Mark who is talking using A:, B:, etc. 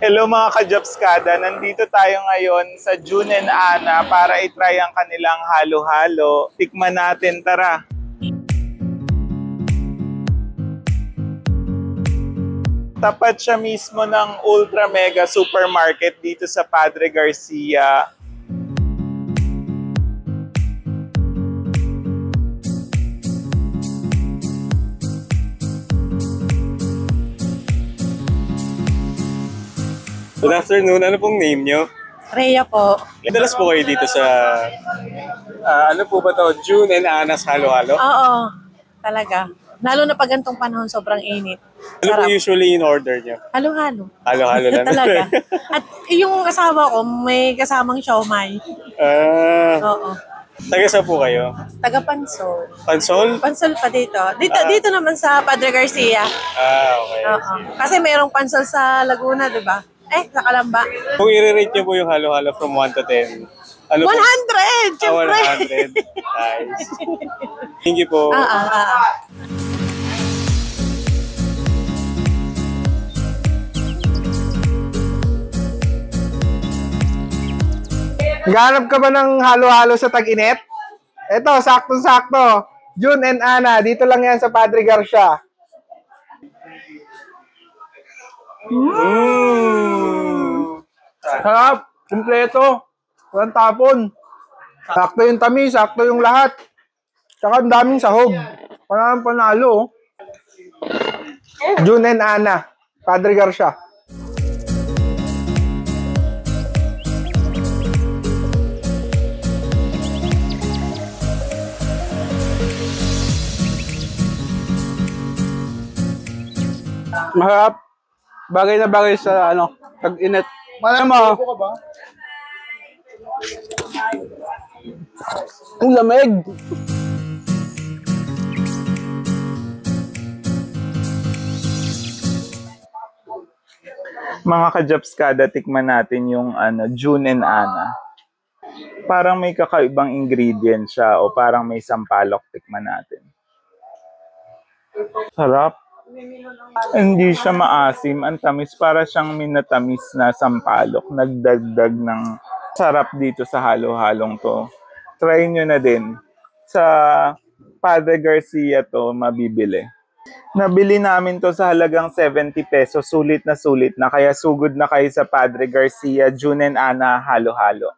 A: Hello mga ka-Jobskada, nandito tayo ngayon sa June and Ana para itry ang kanilang halo-halo. Tikman natin, tara! Tapat siya mismo ng Ultra Mega Supermarket dito sa Padre Garcia.
B: Good afternoon. Ano pong name nyo?
C: Rhea po.
B: Dalas po kayo dito sa, ano po ba to? June and Ana's halo-halo?
C: Oo, talaga. Lalo na pag gantong panahon, sobrang init.
B: Ano po usually in order nyo?
C: Halo-halo.
B: Halo-halo lang.
C: Talaga. At yung asawa ko, may kasamang siomay. Oo.
B: Taga saan po kayo?
C: Taga Pansol.
B: Pansol?
C: Pansol pa dito. Dito naman sa Padre Garcia.
B: Okay.
C: Oo. Kasi mayroong Pansol sa Laguna, di ba? Sa Calamba.
B: Kung i-rate nyo po yung halo-halo from 1 to 10, ano
C: 100!
B: po?
C: Siyempre!
B: 100. Nice. Thank you po.
A: Naghanap ka ba ng halo-halo sa tag-init? Ito, saktong-sakto. June and Ana, dito lang yan sa Padre Garcia. Sarap, kumpleto. Walang tapon. Sakto yung tamis, sakto yung lahat. Tsaka ang daming sahog. Parang panalo. June and Ana, Padre Garcia.
D: Masarap. Bagay na bagay sa tag-init. Malamang mo. Ang lamig.
A: Mga ka-Jobskada, tikman natin yung June and Ana. Parang may kakaibang ingredient siya o parang may sampalok, tikman natin. Sarap. Hindi siya maasim, ang tamis, para siyang minatamis na sampalok. Nagdagdag ng sarap dito sa halo-halong to. Try nyo na din. Sa Padre Garcia to mabibili. Nabili namin to sa halagang 70 pesos. Sulit na, kaya sugod na kayo sa Padre Garcia, June and Ana halo-halo.